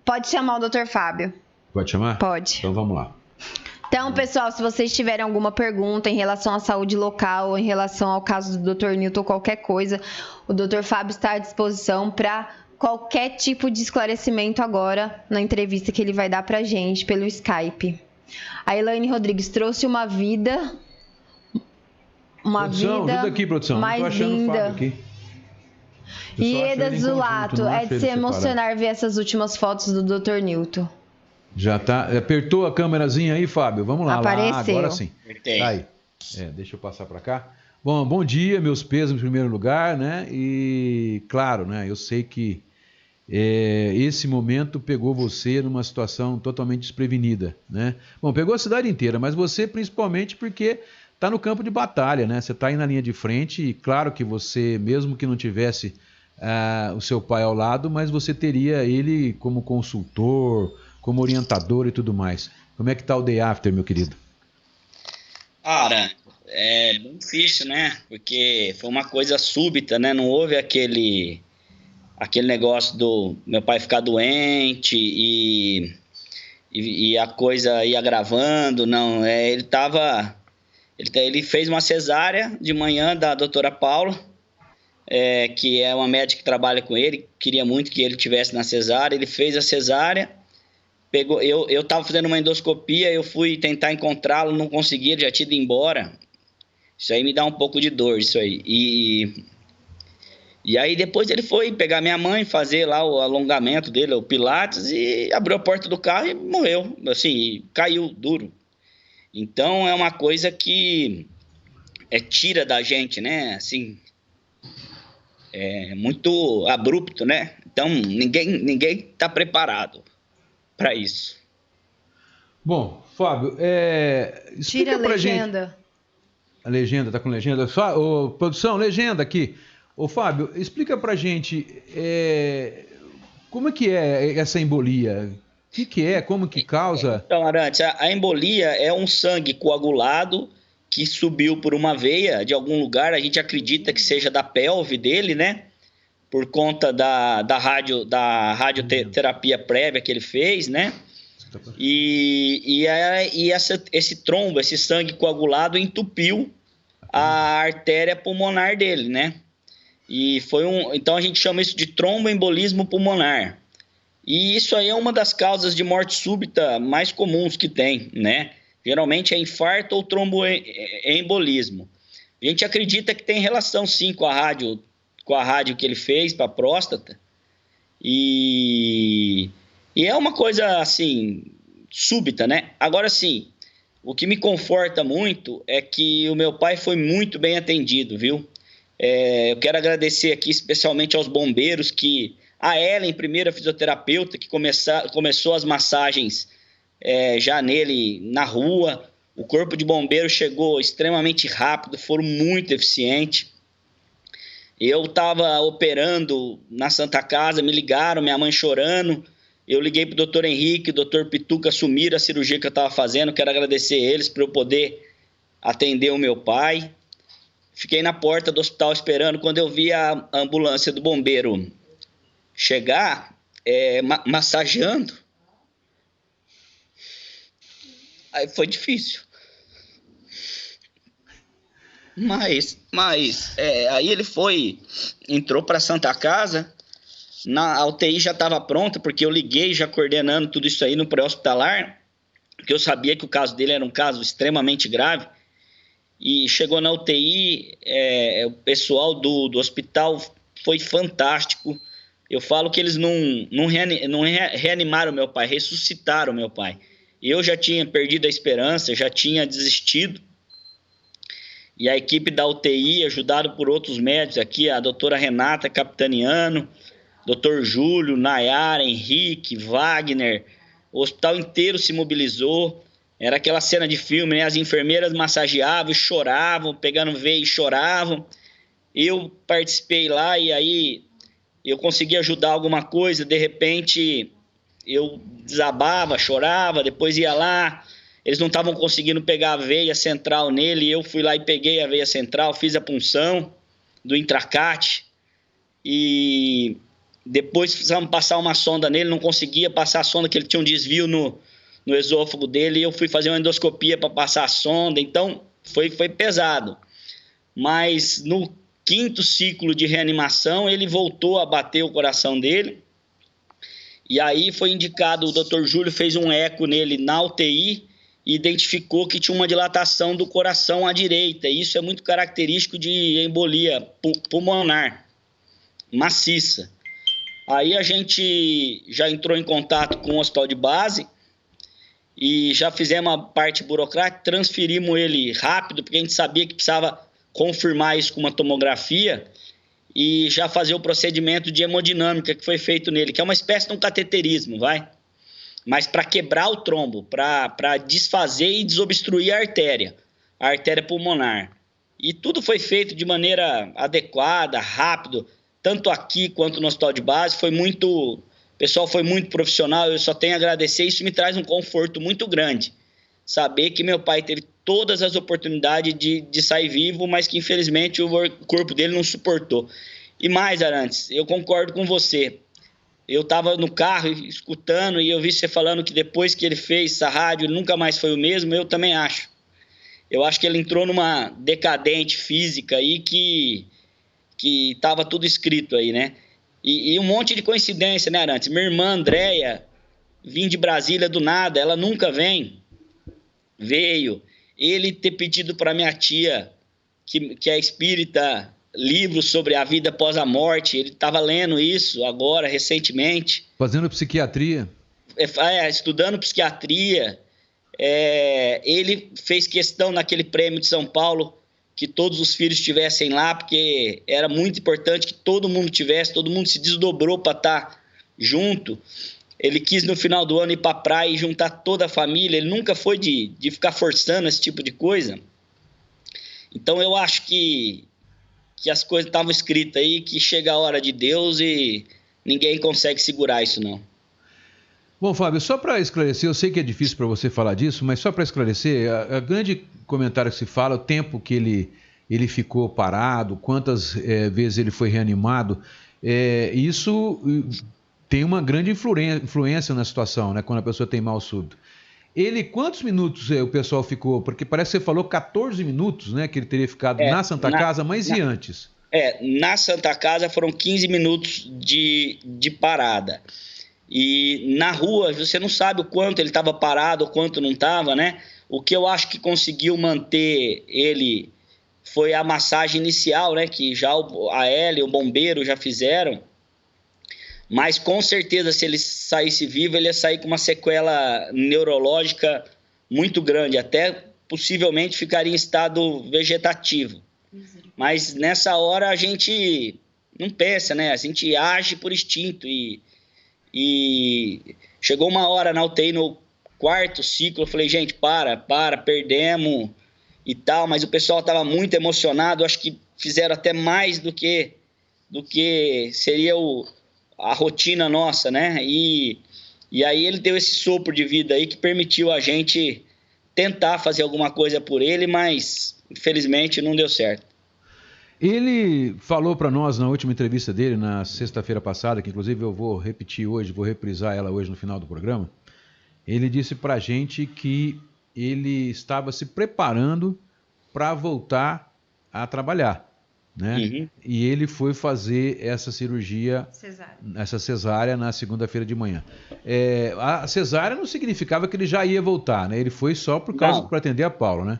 Pode chamar o Dr. Fábio. Pode chamar? Pode. Então vamos lá. Então, pessoal, se vocês tiverem alguma pergunta em relação à saúde local, em relação ao caso do Dr. Newton, qualquer coisa, o Dr. Fábio está à disposição para qualquer tipo de esclarecimento agora na entrevista que ele vai dar pra gente pelo Skype. A Elaine Rodrigues trouxe uma vida Ajuda aqui, produção. mais linda. E Eda Zulato, é de se emocionar ver essas últimas fotos do Dr. Newton. Já tá. Apertou a câmerazinha aí, Fábio? Vamos lá. Apareceu. Lá, agora sim. Aí. Deixa eu passar para cá. Bom dia, meus pesos em primeiro lugar, né? E claro, né? Eu sei que esse momento pegou você numa situação totalmente desprevenida, né? Bom, pegou a cidade inteira, mas você principalmente porque está no campo de batalha, né? Você está aí na linha de frente e claro que você, mesmo que não tivesse o seu pai ao lado, mas você teria ele como consultor, como orientador e tudo mais. Como é que tá o day after, meu querido? Cara, é bem difícil, né? Porque foi uma coisa súbita, né? Não houve aquele negócio do meu pai ficar doente e a coisa ia agravando, não. Ele fez uma cesárea de manhã da doutora Paula, que é uma médica que trabalha com ele, queria muito que ele tivesse na cesárea. Ele fez a cesárea, eu estava fazendo uma endoscopia, eu fui tentar encontrá-lo, não consegui, ele já tinha ido embora. Isso aí me dá um pouco de dor, isso aí. E aí depois ele foi pegar minha mãe, fazer lá o alongamento dele, o pilates, e abriu a porta do carro e morreu, assim, caiu duro. Então é uma coisa que tira da gente, né, assim, é muito abrupto, né? Então ninguém está preparado para isso. Bom, Fábio, explica Tira a pra legenda. Gente. A legenda, tá com legenda? Produção, legenda aqui. Ô, Fábio, explica pra gente como é que é essa embolia? O que é? Como que causa? Então, Arantes, a embolia é um sangue coagulado que subiu por uma veia de algum lugar, a gente acredita que seja da pelve dele, né? Por conta da radioterapia prévia que ele fez, né? Esse trombo, esse sangue coagulado entupiu a artéria pulmonar dele, né? Então a gente chama isso de tromboembolismo pulmonar. E isso aí é uma das causas de morte súbita mais comuns que tem, né? Geralmente é infarto ou tromboembolismo. A gente acredita que tem relação sim com a rádio que ele fez para a próstata. E é uma coisa assim súbita, né? Agora sim, o que me conforta muito é que o meu pai foi muito bem atendido, viu? Eu quero agradecer aqui especialmente aos bombeiros, a Ellen, primeira fisioterapeuta, que começou as massagens já nele na rua. O corpo de bombeiro chegou extremamente rápido, foram muito eficientes. Eu estava operando na Santa Casa, me ligaram, minha mãe chorando. Eu liguei para o doutor Henrique, o doutor Pituca assumiram a cirurgia que eu estava fazendo. Quero agradecer eles por eu poder atender o meu pai. Fiquei na porta do hospital esperando. Quando eu vi a ambulância do bombeiro chegar, massageando, aí foi difícil. Mas aí ele entrou para a Santa Casa, a UTI já estava pronta, porque eu liguei já coordenando tudo isso aí no pré-hospitalar, porque eu sabia que o caso dele era um caso extremamente grave. E chegou na UTI, o pessoal do hospital foi fantástico. Eu falo que eles não reanimaram meu pai, ressuscitaram meu pai. Eu já tinha perdido a esperança, já tinha desistido. E a equipe da UTI, ajudado por outros médicos aqui, a doutora Renata Capitaniano, doutor Júlio, Nayara, Henrique, Wagner, o hospital inteiro se mobilizou. Era aquela cena de filme, né? As enfermeiras massageavam e choravam, pegando veia e choravam. Eu participei lá e aí eu consegui ajudar alguma coisa. De repente eu desabava, chorava, depois ia lá. Eles não estavam conseguindo pegar a veia central nele. Eu fui lá e peguei a veia central, fiz a punção do intracate. E Depois precisamos passar uma sonda nele, não conseguia passar a sonda, que ele tinha um desvio no esôfago dele, e eu fui fazer uma endoscopia para passar a sonda, então foi pesado. Mas no 5º ciclo de reanimação, ele voltou a bater o coração dele, e aí foi indicado, o Dr. Júlio fez um eco nele na UTI, e identificou que tinha uma dilatação do coração à direita, e isso é muito característico de embolia pulmonar maciça. Aí a gente já entrou em contato com o hospital de base e já fizemos a parte burocrática, transferimos ele rápido, porque a gente sabia que precisava confirmar isso com uma tomografia e já fazer o procedimento de hemodinâmica que foi feito nele, que é uma espécie de um cateterismo, mas para quebrar o trombo, para desfazer e desobstruir a artéria pulmonar. E tudo foi feito de maneira adequada, rápido, tanto aqui quanto no hospital de base. O pessoal foi muito profissional, eu só tenho a agradecer. Isso me traz um conforto muito grande, saber que meu pai teve todas as oportunidades de sair vivo, mas que infelizmente o corpo dele não suportou. E mais, Arantes, eu concordo com você. Eu estava no carro escutando e eu vi você falando que depois que ele fez essa rádio nunca mais foi o mesmo. Eu também acho. Eu acho que ele entrou numa decadente física aí que estava tudo escrito aí, né? E um monte de coincidência, né, Arantes? Minha irmã Andréia vim de Brasília do nada, ela nunca veio. Ele ter pedido para minha tia, que é espírita, livros sobre a vida após a morte. Ele estava lendo isso agora, recentemente. Fazendo psiquiatria. Estudando psiquiatria. Ele fez questão naquele prêmio de São Paulo que todos os filhos estivessem lá, porque era muito importante que todo mundo tivesse, todo mundo se desdobrou para estar junto. Ele quis no final do ano ir para a praia e juntar toda a família. Ele nunca foi de ficar forçando esse tipo de coisa. Então eu acho que as coisas estavam escritas aí, que chega a hora de Deus e ninguém consegue segurar isso não. Bom, Fábio, só para esclarecer, eu sei que é difícil para você falar disso, mas só para esclarecer, a grande comentário que se fala, o tempo que ele ficou parado, quantas vezes ele foi reanimado, isso tem uma grande influência na situação, né, quando a pessoa tem mal súbito. Quantos minutos o pessoal ficou? Porque parece que você falou 14 minutos, né, que ele teria ficado na Santa Casa, mas e antes? Na Santa Casa foram 15 minutos de parada. E na rua você não sabe o quanto ele estava parado, o quanto não estava, né? O que eu acho que conseguiu manter ele foi a massagem inicial, né? Que já a Ellie, o bombeiro já fizeram. Mas com certeza, se ele saísse vivo, ele ia sair com uma sequela neurológica muito grande, até possivelmente ficaria em estado vegetativo. Mas nessa hora a gente não pensa, né? A gente age por instinto e chegou uma hora na UTI, no 4º ciclo, eu falei, gente, perdemos e tal, mas o pessoal estava muito emocionado, acho que fizeram até mais do que seria a rotina nossa, né? E aí ele deu esse sopro de vida aí que permitiu a gente tentar fazer alguma coisa por ele, mas infelizmente não deu certo. Ele falou para nós na última entrevista dele, na sexta-feira passada, que inclusive eu vou repetir hoje, vou reprisar ela hoje no final do programa. Ele disse para a gente que ele estava se preparando para voltar a trabalhar, né? Uhum. E ele foi fazer essa cirurgia, essa cesárea, na segunda-feira de manhã. A cesárea não significava que ele já ia voltar, né? Ele foi só para atender a Paula, né?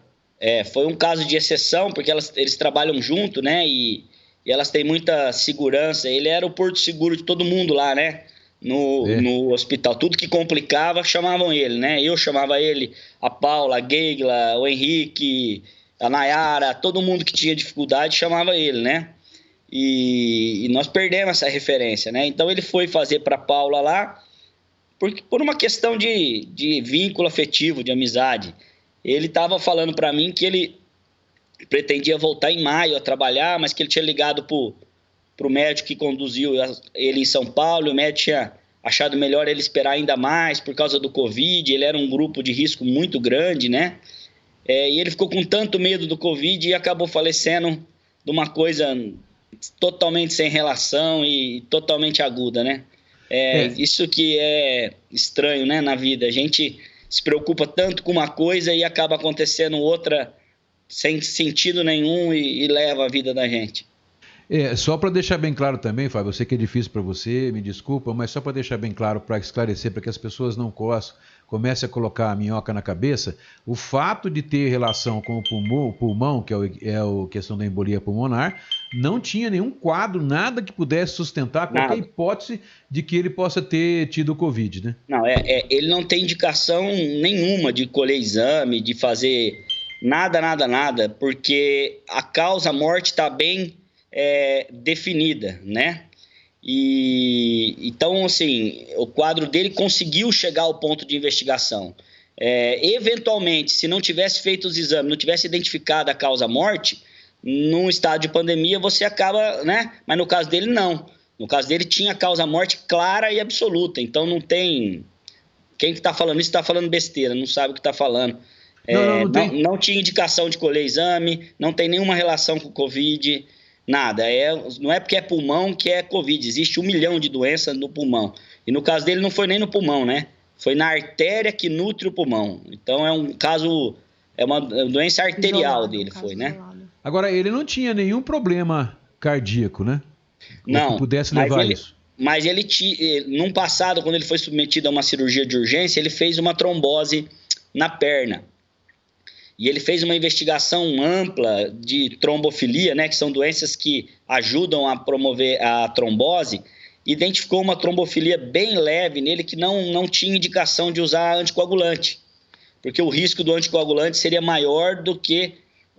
Foi um caso de exceção, porque eles trabalham junto, né? E elas têm muita segurança. Ele era o porto seguro de todo mundo lá, né? No hospital. Tudo que complicava, chamavam ele, né? Eu chamava ele, a Paula, a Geigla, o Henrique, a Nayara, todo mundo que tinha dificuldade chamava ele, né? E nós perdemos essa referência, né? Então ele foi fazer para a Paula lá, por uma questão de vínculo afetivo, de amizade. Ele estava falando para mim que ele pretendia voltar em maio a trabalhar, mas que ele tinha ligado para o médico que conduziu ele em São Paulo, e o médico tinha achado melhor ele esperar ainda mais por causa do Covid. Ele era um grupo de risco muito grande, né? E ele ficou com tanto medo do Covid e acabou falecendo de uma coisa totalmente sem relação e totalmente aguda, né? Isso que é estranho, né, na vida. A gente se preocupa tanto com uma coisa e acaba acontecendo outra sem sentido nenhum e leva a vida da gente. Só para deixar bem claro também, Fábio, eu sei que é difícil para você, me desculpa, mas só para deixar bem claro, para esclarecer, para que as pessoas não comecem a colocar a minhoca na cabeça, o fato de ter relação com o pulmão, que é a questão da embolia pulmonar, não tinha nenhum quadro, nada que pudesse sustentar qualquer hipótese de que ele possa ter tido o Covid, né? Não, ele não tem indicação nenhuma de colher exame, de fazer nada, porque a causa morte está bem definida, né? E então, assim, o quadro dele conseguiu chegar ao ponto de investigação. Eventualmente, se não tivesse feito os exames, não tivesse identificado a causa morte, num estado de pandemia você acaba, né? Mas no caso dele, não. No caso dele, tinha causa morte clara e absoluta. Então, não tem... Quem que está falando isso está falando besteira, não sabe o que está falando. Não tinha indicação de colher exame, não tem nenhuma relação com o Covid... Nada, não é porque é pulmão que é Covid, existe 1 milhão de doenças no pulmão. E no caso dele não foi nem no pulmão, né? Foi na artéria que nutre o pulmão. Então é um caso, é uma doença arterial dele, foi, né? Agora, ele não tinha nenhum problema cardíaco, né? Não. Que pudesse levar isso. Mas ele, num passado, quando ele foi submetido a uma cirurgia de urgência, ele fez uma trombose na perna. E ele fez uma investigação ampla de trombofilia, né, que são doenças que ajudam a promover a trombose, identificou uma trombofilia bem leve nele que não tinha indicação de usar anticoagulante, porque o risco do anticoagulante seria maior do que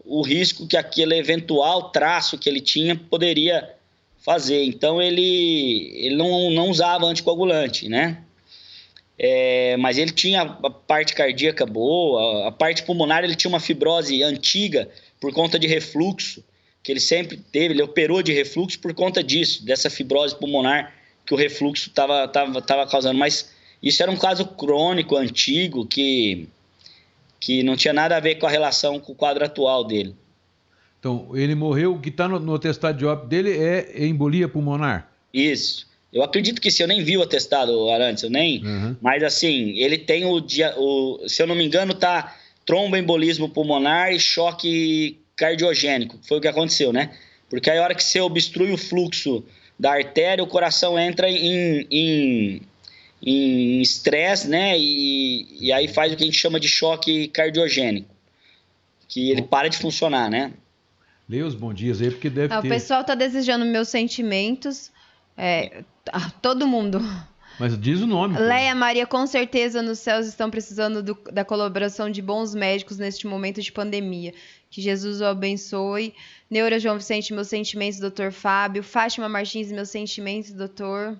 o risco que aquele eventual traço que ele tinha poderia fazer. Então ele não usava anticoagulante, né? Mas ele tinha a parte cardíaca boa, a parte pulmonar ele tinha uma fibrose antiga por conta de refluxo, que ele sempre teve, ele operou de refluxo por conta disso, dessa fibrose pulmonar que o refluxo estava causando, mas isso era um caso crônico, antigo, que não tinha nada a ver com a relação com o quadro atual dele. Então, ele morreu, o que está no atestado de óbito dele é embolia pulmonar? Isso. Eu acredito que eu nem vi o atestado, Arantes, Mas assim, ele tem se eu não me engano, tá tromboembolismo pulmonar e choque cardiogênico, foi o que aconteceu, né? Porque aí a hora que você obstrui o fluxo da artéria, o coração entra em estresse, né? E aí faz o que a gente chama de choque cardiogênico, que ele para de funcionar, né? Lê os bons dias aí, porque deve ter... O pessoal tá desejando meus sentimentos... todo mundo. Mas diz o nome. Leia Maria, com certeza nos céus estão precisando da colaboração de bons médicos neste momento de pandemia. Que Jesus o abençoe. Neura João Vicente, meus sentimentos, doutor Fábio. Fátima Martins, meus sentimentos, doutor.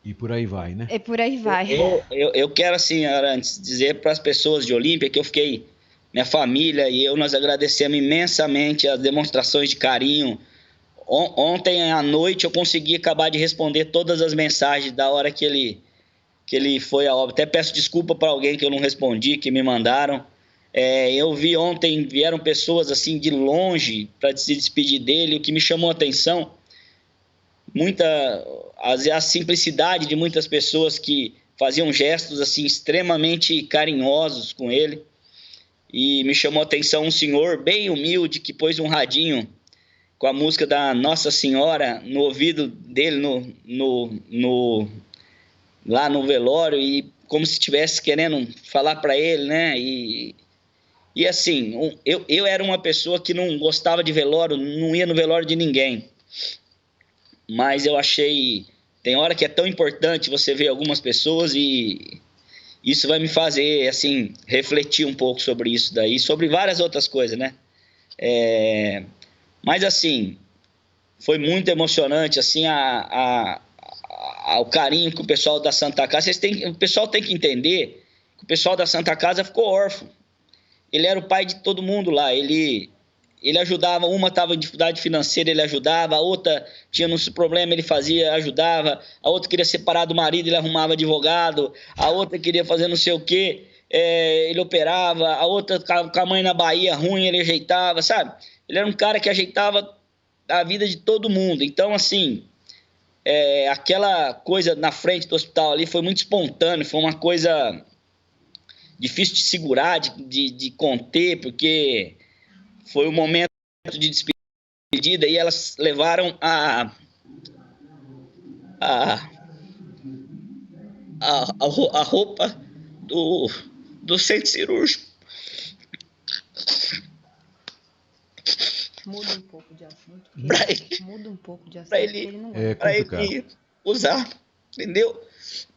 E por aí vai, né? Por aí vai. Eu quero, assim, Arantes, dizer para as pessoas de Olímpia que eu fiquei... Minha família e eu, nós agradecemos imensamente as demonstrações de carinho. Ontem à noite eu consegui acabar de responder todas as mensagens da hora que ele foi a óbito. Até peço desculpa para alguém que eu não respondi, que me mandaram. Eu vi ontem, vieram pessoas assim de longe para se despedir dele. O que me chamou a atenção, a simplicidade de muitas pessoas que faziam gestos assim extremamente carinhosos com ele. E me chamou a atenção um senhor bem humilde que pôs um radinho com a música da Nossa Senhora no ouvido dele lá no velório, e como se estivesse querendo falar para ele, né? E assim, eu era uma pessoa que não gostava de velório, não ia no velório de ninguém. Mas eu achei... Tem hora que é tão importante você ver algumas pessoas e isso vai me fazer, assim, refletir um pouco sobre isso daí, sobre várias outras coisas, né? Mas, assim, foi muito emocionante, assim, o carinho que o pessoal da Santa Casa... O pessoal tem que entender que o pessoal da Santa Casa ficou órfão. Ele era o pai de todo mundo lá. Ele ajudava, uma estava em dificuldade financeira, ele ajudava, a outra tinha um problema, ele ajudava, a outra queria separar do marido, ele arrumava advogado, a outra queria fazer não sei o quê, ele operava, a outra com a mãe na Bahia ruim, ele ajeitava, sabe? Ele era um cara que ajeitava a vida de todo mundo. Então, assim, aquela coisa na frente do hospital ali foi muito espontâneo, foi uma coisa difícil de segurar, de conter, porque foi um momento de despedida e elas levaram a roupa do centro cirúrgico. Muda um pouco de assunto. Muda um pouco de assunto. Para ele usar, entendeu?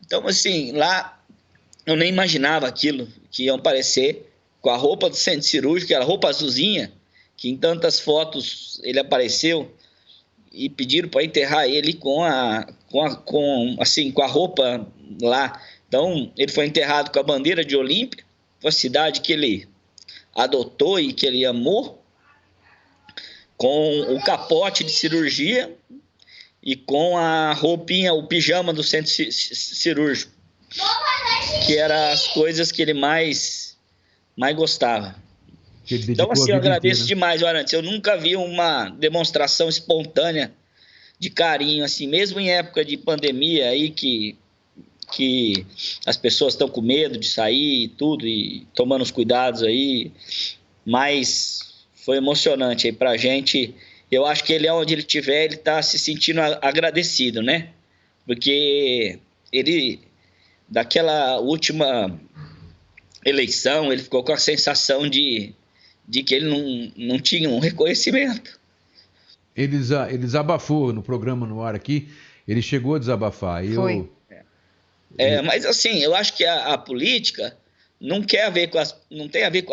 Então, assim, lá eu nem imaginava aquilo, que iam aparecer com a roupa do centro cirúrgico, aquela roupa azulzinha, que em tantas fotos ele apareceu, e pediram para enterrar ele com a roupa lá. Então, ele foi enterrado com a bandeira de Olímpia, a cidade que ele adotou e que ele amou, com o capote de cirurgia e com a roupinha, o pijama do centro cirúrgico, que eram as coisas que ele mais gostava. Então, assim, eu agradeço demais, Arantes. Eu nunca vi uma demonstração espontânea de carinho, assim, mesmo em época de pandemia aí que as pessoas estão com medo de sair e tudo, e tomando os cuidados aí, mas foi emocionante aí pra gente. Eu acho que ele, onde ele estiver, ele tá se sentindo agradecido, né? Porque ele, daquela última eleição, ele ficou com a sensação de que ele não tinha um reconhecimento. Ele desabafou no programa no ar aqui, ele chegou a desabafar. Foi. Mas assim, eu acho que a política não tem a ver com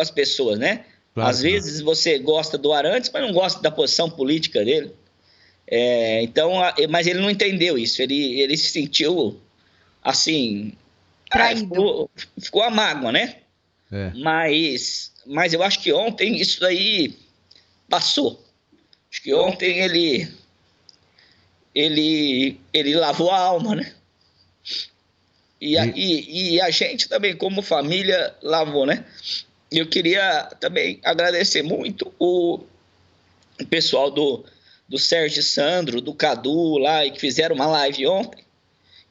as pessoas, né? Claro, às vezes você gosta do Arantes, mas não gosta da posição política dele. Mas ele não entendeu isso, ele se sentiu assim, ficou a mágoa, né? Mas eu acho que ontem isso daí passou. Acho que ontem ele lavou a alma, né? E a gente também, como família, lavou, né? Eu queria também agradecer muito o pessoal do Sérgio Sandro, do Cadu lá, que fizeram uma live ontem.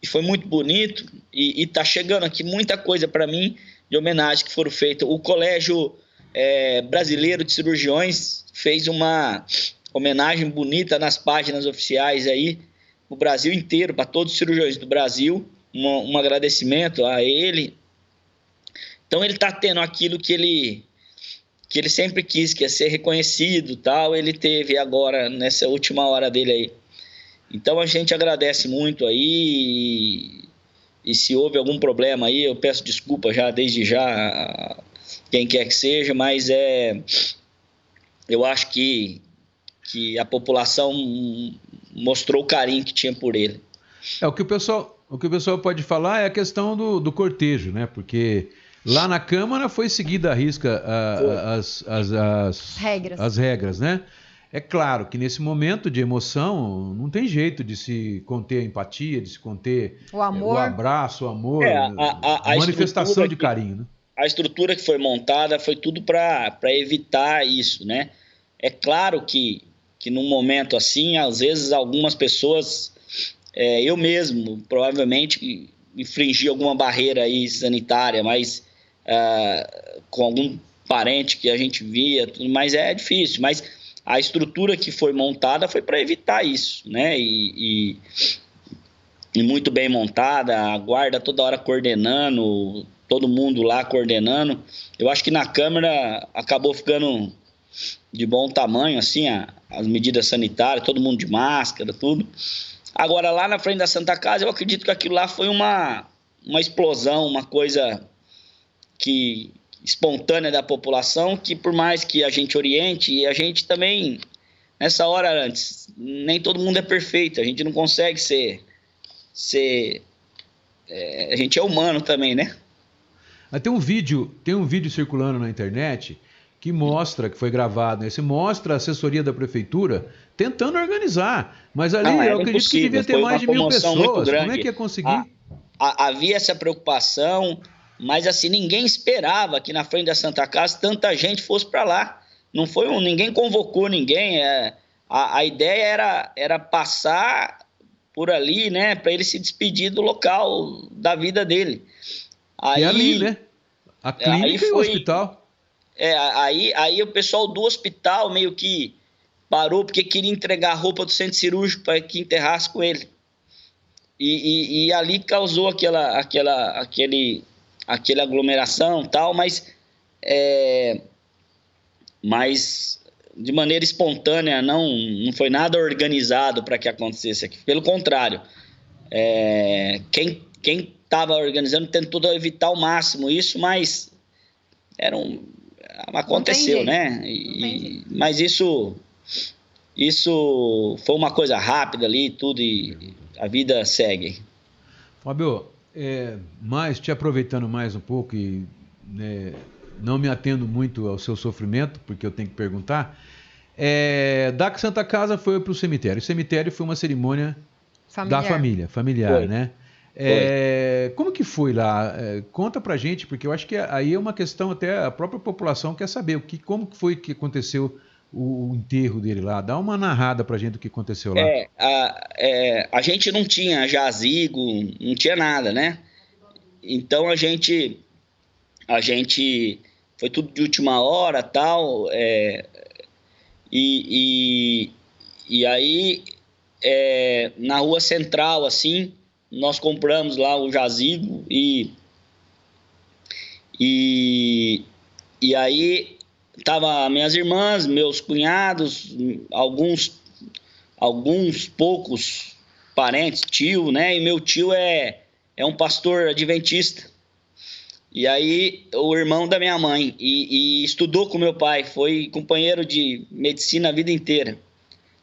E foi muito bonito. E tá chegando aqui muita coisa para mim de homenagem que foram feitas. O Colégio Brasileiro de Cirurgiões fez uma homenagem bonita nas páginas oficiais aí, no Brasil inteiro, para todos os cirurgiões do Brasil. Um agradecimento a ele. Então ele está tendo aquilo que ele sempre quis, que é ser reconhecido, tal. Ele teve agora nessa última hora dele aí. Então a gente agradece muito aí, e se houve algum problema aí, eu peço desculpa já desde já, quem quer que seja, mas eu acho que a população mostrou o carinho que tinha por ele. O que o pessoal pode falar é a questão do cortejo, né? Porque lá na Câmara foi seguida à risca as regras, né? É claro que nesse momento de emoção não tem jeito de se conter a empatia, de se conter o amor, o abraço, o amor, a manifestação de carinho, né? A estrutura que foi montada foi tudo para evitar isso, né? É claro que num momento assim, às vezes algumas pessoas, eu mesmo provavelmente infringi alguma barreira aí sanitária, mas com algum parente que a gente via, mas é difícil, mas a estrutura que foi montada foi para evitar isso, né? E muito bem montada, a guarda toda hora coordenando, todo mundo lá coordenando. Eu acho que na Câmara acabou ficando de bom tamanho, assim, as medidas sanitárias, todo mundo de máscara, tudo. Agora, lá na frente da Santa Casa, eu acredito que aquilo lá foi uma explosão, uma coisa espontânea da população, que por mais que a gente oriente, e a gente também, nessa hora antes, nem todo mundo é perfeito, a gente não consegue ser a gente é humano também, né? Tem um vídeo circulando na internet que mostra, que foi gravado, né? Você mostra a assessoria da prefeitura tentando organizar, mas ali eu acredito que devia ter mais de 1.000 pessoas. Como é que ia conseguir? Havia essa preocupação, mas assim, ninguém esperava que na frente da Santa Casa tanta gente fosse para lá. Não foi ninguém convocou ninguém. A ideia era passar por ali, né, para ele se despedir do local da vida dele. Aí, e ali, né? A clínica e o hospital. Aí o pessoal do hospital meio que parou porque queria entregar a roupa do centro cirúrgico para que enterrasse com ele. E ali causou aquela aglomeração e tal, mas de maneira espontânea, não foi nada organizado para que acontecesse aqui. Pelo contrário, quem estava organizando tentou evitar ao máximo isso, mas aconteceu, né? Mas isso foi uma coisa rápida ali, tudo, e a vida segue. Fábio, mas te aproveitando mais um pouco e não me atendo muito ao seu sofrimento, porque eu tenho que perguntar, da Santa Casa foi para o cemitério. O cemitério foi uma cerimônia da família, familiar, foi. Né? Como que foi lá? Conta pra gente, porque eu acho que aí é uma questão, até a própria população quer saber como que foi que aconteceu o enterro dele lá. Dá uma narrada pra gente do que aconteceu lá. A gente não tinha jazigo, não tinha nada, né? Então a gente foi tudo de última hora, tal, e aí na rua central, assim, nós compramos lá o jazigo e aí tava minhas irmãs, meus cunhados, alguns poucos parentes, tio, né? E meu tio é um pastor adventista. E aí o irmão da minha mãe e estudou com meu pai, foi companheiro de medicina a vida inteira.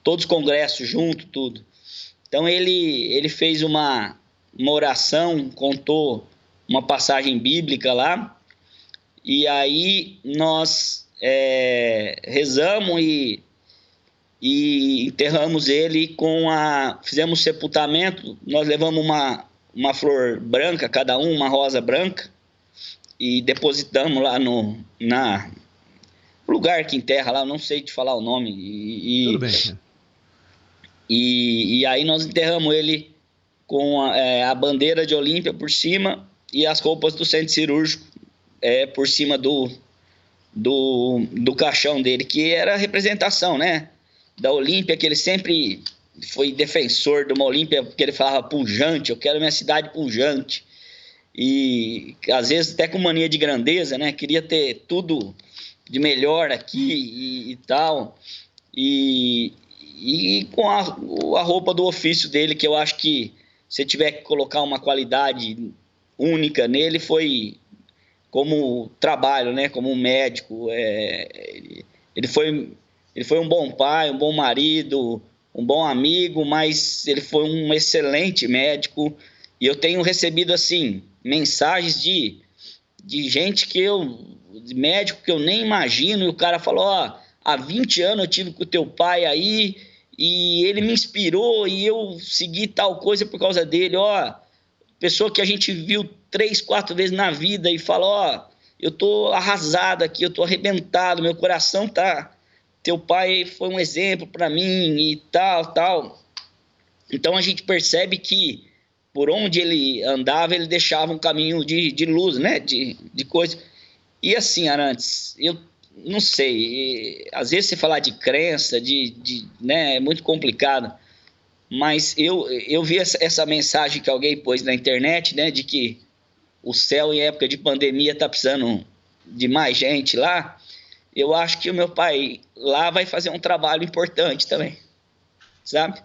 Todos os congressos junto, tudo. Então ele fez uma oração, contou uma passagem bíblica lá, e aí nós rezamos e enterramos ele fizemos sepultamento, nós levamos uma flor branca, cada uma rosa branca, e depositamos lá no lugar que enterra lá, eu não sei te falar o nome. Tudo bem. E aí nós enterramos ele com a bandeira de Olímpia por cima e as roupas do centro cirúrgico por cima do caixão dele, que era a representação, né, da Olímpia, que ele sempre foi defensor de uma Olímpia, porque ele falava pujante, eu quero minha cidade pujante, e às vezes até com mania de grandeza, né, queria ter tudo de melhor aqui e tal, e com a roupa do ofício dele, que eu acho que se tiver que colocar uma qualidade única nele, foi como trabalho, né? Como um médico. Ele foi um bom pai, um bom marido, um bom amigo, mas ele foi um excelente médico. E eu tenho recebido, assim, mensagens de gente de médico que eu nem imagino, e o cara falou, há 20 anos eu tive com o teu pai aí, e ele me inspirou, e eu segui tal coisa por causa dele, pessoa que a gente viu 3, 4 vezes na vida e fala, eu tô arrasado aqui, eu tô arrebentado, meu coração tá... Teu pai foi um exemplo para mim e tal. Então a gente percebe que por onde ele andava, ele deixava um caminho de luz, né? De coisa. E assim, Arantes, eu não sei, às vezes você falar de crença, né, é muito complicado. Mas eu vi essa mensagem que alguém pôs na internet, né, de que o céu, em época de pandemia, está precisando de mais gente lá. Eu acho que o meu pai lá vai fazer um trabalho importante também, sabe?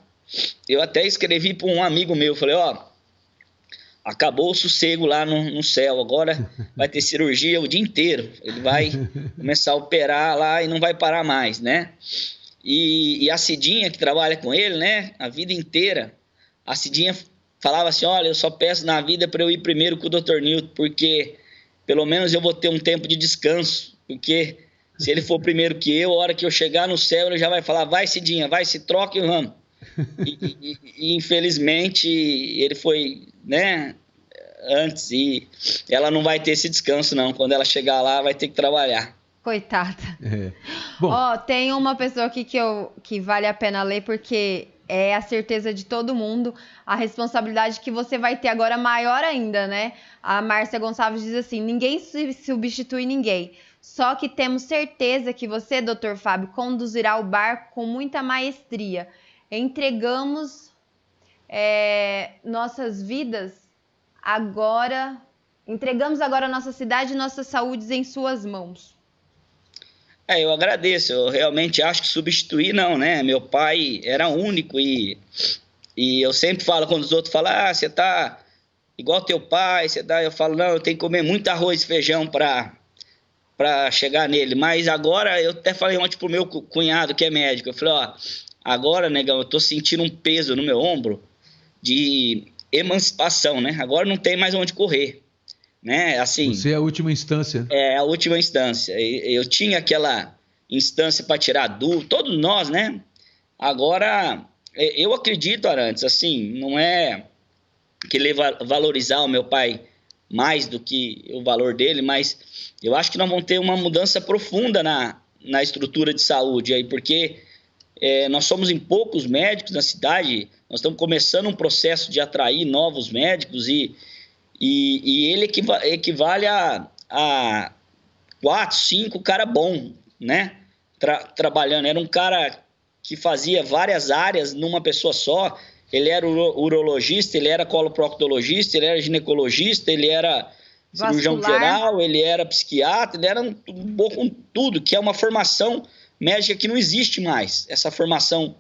Eu até escrevi para um amigo meu, falei, acabou o sossego lá no céu, agora vai ter cirurgia o dia inteiro. Ele vai começar a operar lá e não vai parar mais, né? E a Cidinha, que trabalha com ele, né, a vida inteira, a Cidinha falava assim, olha, eu só peço na vida para eu ir primeiro com o Dr. Newton, porque pelo menos eu vou ter um tempo de descanso, porque se ele for primeiro que eu, a hora que eu chegar no céu, ele já vai falar, vai Cidinha, vai, se troca e vamos. E infelizmente ele foi, né, antes, e ela não vai ter esse descanso não, quando ela chegar lá vai ter que trabalhar. Coitada. Bom, tem uma pessoa aqui que vale a pena ler, porque é a certeza de todo mundo, a responsabilidade que você vai ter agora maior ainda, né? A Márcia Gonçalves diz assim: ninguém substitui ninguém, só que temos certeza que você, Dr. Fábio, conduzirá o barco com muita maestria. Entregamos nossas vidas agora, entregamos agora a nossa cidade e nossas saúdes em suas mãos. Eu agradeço, eu realmente acho que substituir não, né? Meu pai era único e eu sempre falo, quando os outros falam, você tá igual teu pai, eu falo, não, eu tenho que comer muito arroz e feijão para chegar nele. Mas agora, eu até falei ontem pro meu cunhado, que é médico, eu falei, agora, negão, eu tô sentindo um peso no meu ombro de emancipação, né? Agora não tem mais onde correr. Né? Assim, você é a última instância. É a última instância. Eu tinha aquela instância para tirar dúvida, todos nós, né? Agora, eu acredito, Arantes, assim, não é querer valorizar o meu pai mais do que o valor dele, mas eu acho que nós vamos ter uma mudança profunda na estrutura de saúde aí, porque nós somos em poucos médicos na cidade, nós estamos começando um processo de atrair novos médicos e ele equivale a 4, 5 cara bom, né? Trabalhando. Era um cara que fazia várias áreas numa pessoa só. Ele era urologista, ele era coloproctologista, ele era ginecologista, ele era cirurgião geral, ele era psiquiatra, ele era um pouco tudo, que é uma formação médica que não existe mais, essa formação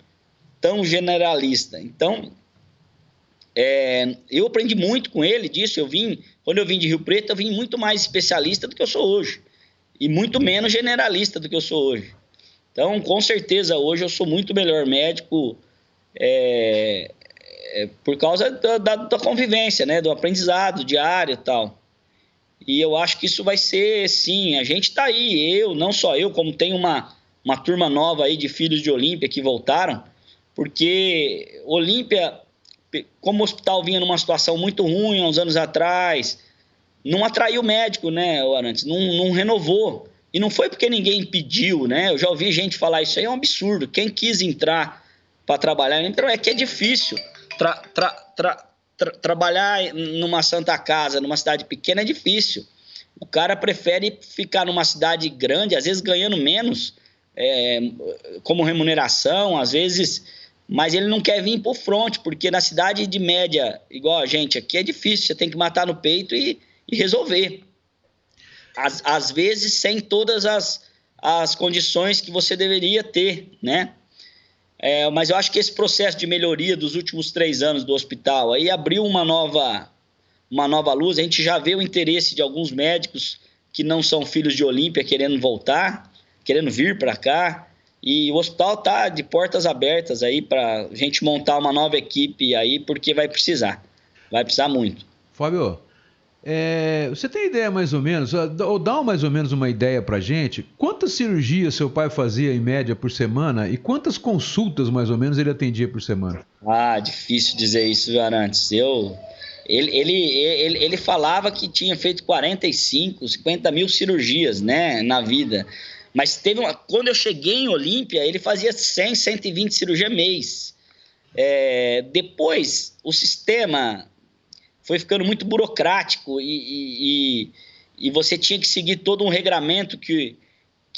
tão generalista. Então, eu aprendi muito com ele disso. Quando eu vim de Rio Preto, eu vim muito mais especialista do que eu sou hoje e muito menos generalista do que eu sou hoje. Então, com certeza, hoje eu sou muito melhor médico por causa da convivência, né, do aprendizado diário e tal. E eu acho que isso vai ser, sim, a gente tá aí, não só eu, como tem uma turma nova aí de filhos de Olímpia que voltaram, porque Olímpia, como o hospital vinha numa situação muito ruim há uns anos atrás, não atraiu médico, né, Arantes? Não renovou. E não foi porque ninguém pediu, né? Eu já ouvi gente falar, isso aí é um absurdo. Quem quis entrar para trabalhar, então é que é difícil. Trabalhar numa Santa Casa, numa cidade pequena, é difícil. O cara prefere ficar numa cidade grande, às vezes ganhando menos, como remuneração, às vezes... Mas ele não quer vir por front, porque na cidade de média, igual a gente aqui, é difícil. Você tem que matar no peito e resolver. Às vezes, sem todas as condições que você deveria ter, né? Mas eu acho que esse processo de melhoria dos últimos 3 anos do hospital aí abriu uma nova luz. A gente já vê o interesse de alguns médicos que não são filhos de Olímpia querendo voltar, querendo vir para cá. E o hospital está de portas abertas aí para a gente montar uma nova equipe aí, porque vai precisar muito. Fábio, você tem ideia mais ou menos, ou dá mais ou menos uma ideia para a gente, quantas cirurgias seu pai fazia em média por semana e quantas consultas mais ou menos ele atendia por semana? Difícil dizer isso, Arantes. Ele falava que tinha feito 45, 50 mil cirurgias, né, na vida. Mas quando eu cheguei em Olímpia, ele fazia 100, 120 cirurgias mês. Depois, o sistema foi ficando muito burocrático e você tinha que seguir todo um regramento que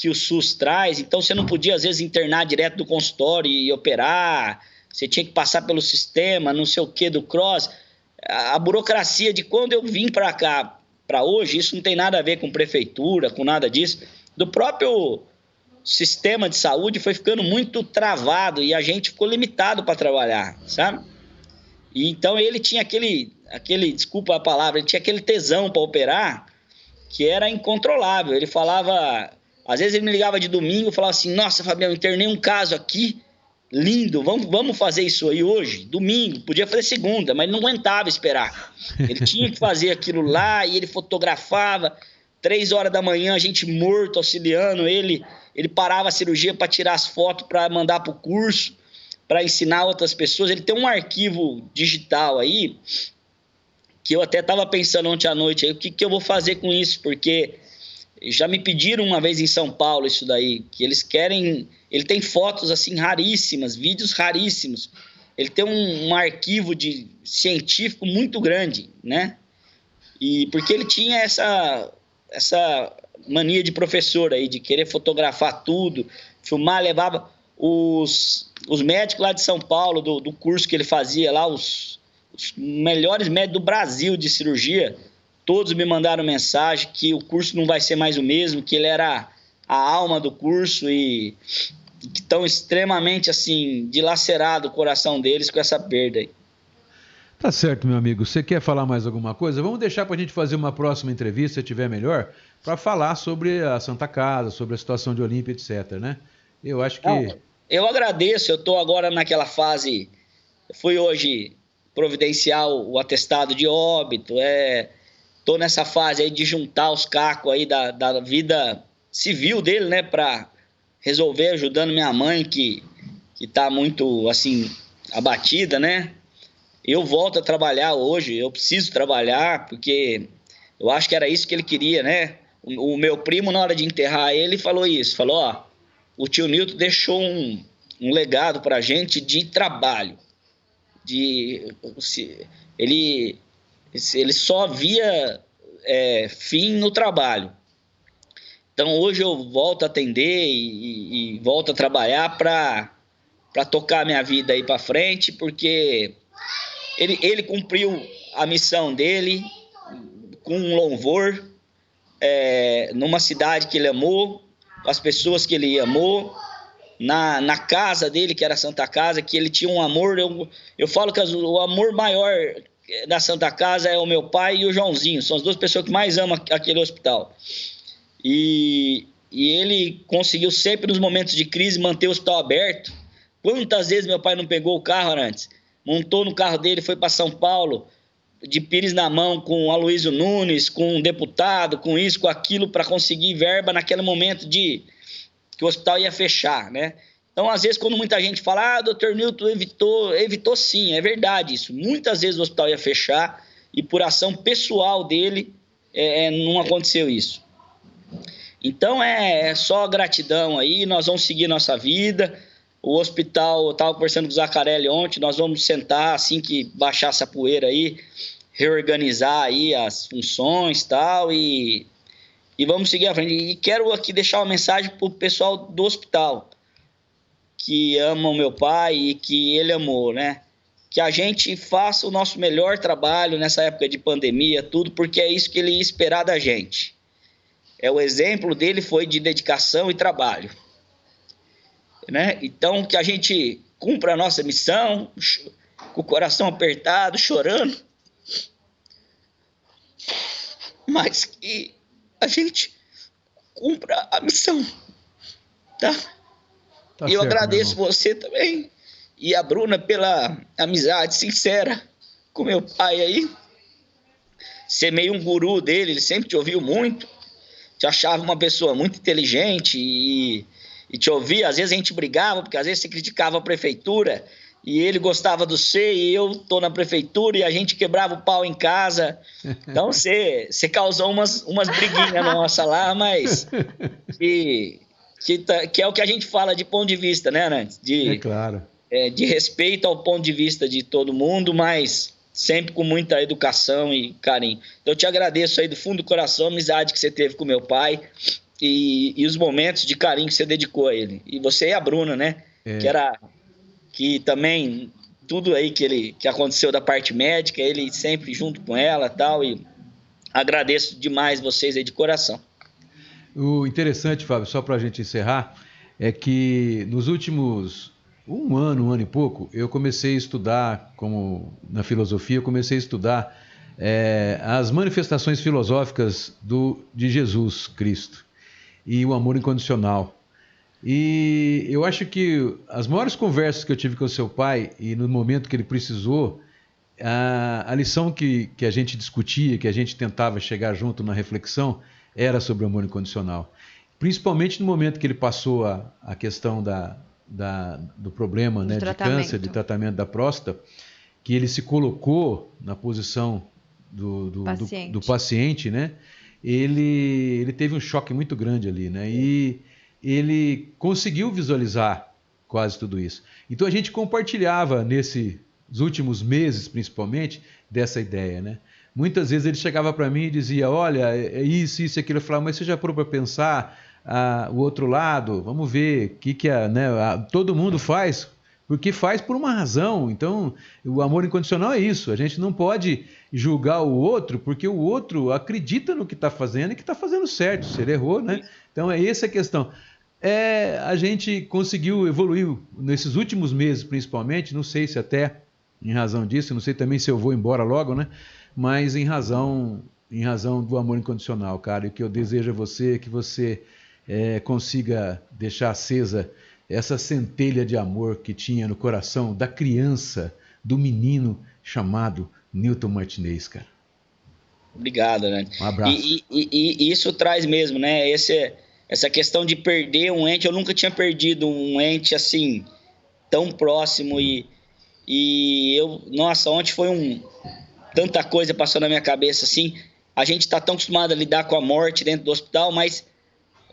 o SUS traz. Então, você não podia, às vezes, internar direto do consultório e operar. Você tinha que passar pelo sistema, não sei o que, do CROSS. A burocracia de quando eu vim para cá, para hoje, isso não tem nada a ver com prefeitura, com nada disso. Do próprio sistema de saúde foi ficando muito travado e a gente ficou limitado para trabalhar, sabe? E então ele tinha aquele, desculpa a palavra, ele tinha aquele tesão para operar que era incontrolável. Ele falava, às vezes ele me ligava de domingo e falava assim, nossa, Fabião, internei um caso aqui, lindo, vamos fazer isso aí hoje, domingo, podia fazer segunda, mas não aguentava esperar. Ele tinha que fazer aquilo lá e ele fotografava. 3 horas da manhã, a gente morto, auxiliando ele parava a cirurgia para tirar as fotos, para mandar para o curso, para ensinar outras pessoas. Ele tem um arquivo digital aí, que eu até estava pensando ontem à noite, aí, o que eu vou fazer com isso, porque Já me pediram uma vez em São Paulo isso daí, que eles querem... Ele tem fotos assim raríssimas, vídeos raríssimos. Ele tem um arquivo científico muito grande, né? E porque ele tinha essa mania de professor aí, de querer fotografar tudo, filmar, levava os médicos lá de São Paulo, do curso que ele fazia lá, os melhores médicos do Brasil de cirurgia, todos me mandaram mensagem que o curso não vai ser mais o mesmo, que ele era a alma do curso e que estão extremamente, assim, dilacerado o coração deles com essa perda aí. Tá certo, meu amigo. Você quer falar mais alguma coisa? Vamos deixar para a gente fazer uma próxima entrevista, se tiver melhor, para falar sobre a Santa Casa, sobre a situação de Olímpia, etc, né? Eu acho que... Não, eu agradeço, eu estou agora naquela fase, fui hoje providenciar o atestado de óbito, estou nessa fase aí de juntar os cacos aí da vida civil dele, né, para resolver, ajudando minha mãe, que está muito, assim, abatida, né? Eu volto a trabalhar hoje, eu preciso trabalhar, porque eu acho que era isso que ele queria, né? O meu primo, na hora de enterrar ele, falou isso, falou, ó, o tio Nilton deixou um legado pra gente de trabalho. Ele só via fim no trabalho. Então hoje eu volto a atender e volto a trabalhar para tocar a minha vida aí para frente, porque ele cumpriu a missão dele com um louvor, numa cidade que ele amou, com as pessoas que ele amou, na casa dele, que era a Santa Casa, que ele tinha um amor. Eu falo que o amor maior da Santa Casa é o meu pai e o Joãozinho, são as duas pessoas que mais amam aquele hospital. E ele conseguiu sempre, nos momentos de crise, manter o hospital aberto. Quantas vezes meu pai não pegou o carro antes? Montou no carro dele, foi para São Paulo, de pires na mão, com o Aloysio Nunes, com um deputado, com isso, com aquilo, para conseguir verba naquele momento que o hospital ia fechar, né? Então, às vezes, quando muita gente fala, doutor Nilton evitou sim, é verdade isso. Muitas vezes o hospital ia fechar e por ação pessoal dele não aconteceu isso. Então, é só gratidão aí, nós vamos seguir nossa vida. O hospital, eu estava conversando com o Zacarelli ontem, nós vamos sentar assim que baixar essa poeira aí, reorganizar aí as funções tal, e vamos seguir à frente. E quero aqui deixar uma mensagem para o pessoal do hospital, que ama o meu pai e que ele amou, né? Que a gente faça o nosso melhor trabalho nessa época de pandemia, tudo, porque é isso que ele ia esperar da gente. O exemplo dele foi de dedicação e trabalho, né? Então, que a gente cumpra a nossa missão, com o coração apertado, chorando, mas que a gente cumpra a missão, tá? E eu agradeço você também e a Bruna pela amizade sincera com meu pai aí. Ser meio um guru dele, ele sempre te ouviu muito, te achava uma pessoa muito inteligente e te ouvia. Às vezes a gente brigava, porque às vezes você criticava a prefeitura e ele gostava do C e eu tô na prefeitura e a gente quebrava o pau em casa. Então você causou umas briguinhas nossa lá, mas que é o que a gente fala de ponto de vista, né, Arantes? Claro. De respeito ao ponto de vista de todo mundo, mas sempre com muita educação e carinho. Então eu te agradeço aí do fundo do coração a amizade que você teve com meu pai e os momentos de carinho que você dedicou a ele. E você e a Bruna, né? Que também tudo aí que aconteceu da parte médica, ele sempre junto com ela e tal, e agradeço demais vocês aí de coração. O interessante, Fábio, só para a gente encerrar, é que nos últimos um ano e pouco, eu comecei a estudar, como na filosofia, eu comecei a estudar as manifestações filosóficas de Jesus Cristo e o amor incondicional. E eu acho que as maiores conversas que eu tive com o seu pai, e no momento que ele precisou, a lição que a gente discutia, que a gente tentava chegar junto na reflexão, era sobre o amor incondicional. Principalmente no momento que ele passou a questão do problema, né, de câncer, de tratamento da próstata, que ele se colocou na posição do paciente, né? ele teve um choque muito grande ali, né? E ele conseguiu visualizar quase tudo isso. Então a gente compartilhava nesses últimos meses, principalmente, dessa ideia, né? Muitas vezes ele chegava para mim e dizia, olha, é isso, isso, aquilo. Eu falava, mas você já parou para pensar o outro lado? Vamos ver o que né, todo mundo faz, porque faz por uma razão. Então, o amor incondicional é isso. A gente não pode julgar o outro, porque o outro acredita no que está fazendo e que está fazendo certo. Se ele errou, né? Então, é essa a questão. A gente conseguiu evoluir nesses últimos meses, principalmente, não sei se até em razão disso, não sei também se eu vou embora logo, né? Mas em razão do amor incondicional, cara. E o que eu desejo a você é que você consiga deixar acesa essa centelha de amor que tinha no coração da criança, do menino chamado Newton Martinez, cara. Obrigado, né? Um abraço. E isso traz mesmo, né? Essa questão de perder um ente. Eu nunca tinha perdido um ente assim, tão próximo. E eu, nossa, ontem foi tanta coisa passou na minha cabeça assim. A gente está tão acostumado a lidar com a morte dentro do hospital, mas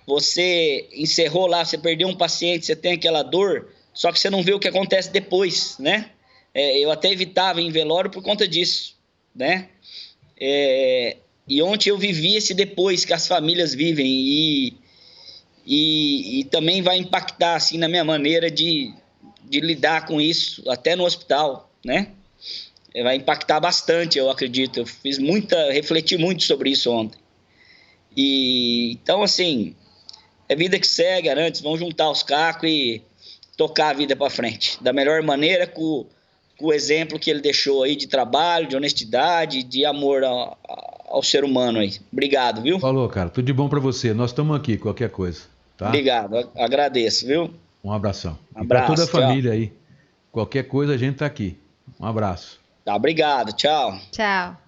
você encerrou lá, você perdeu um paciente, você tem aquela dor, só que você não vê o que acontece depois, né? Eu até evitava em velório por conta disso, né? E ontem eu vivi esse depois que as famílias vivem e também vai impactar assim na minha maneira de lidar com isso, até no hospital, né? Vai impactar bastante, eu acredito. Eu refleti muito sobre isso ontem. Então, assim, é vida que segue, Arantes. Vamos juntar os cacos e tocar a vida para frente. Da melhor maneira, com o exemplo que ele deixou aí de trabalho, de honestidade, de amor ao ser humano aí. Obrigado, viu? Falou, cara. Tudo de bom para você. Nós estamos aqui, qualquer coisa. Tá? Obrigado. Agradeço, viu? Um abração. Um abraço. E para toda a família aí. Qualquer coisa, a gente tá aqui. Um abraço. Tá, obrigado. Tchau. Tchau.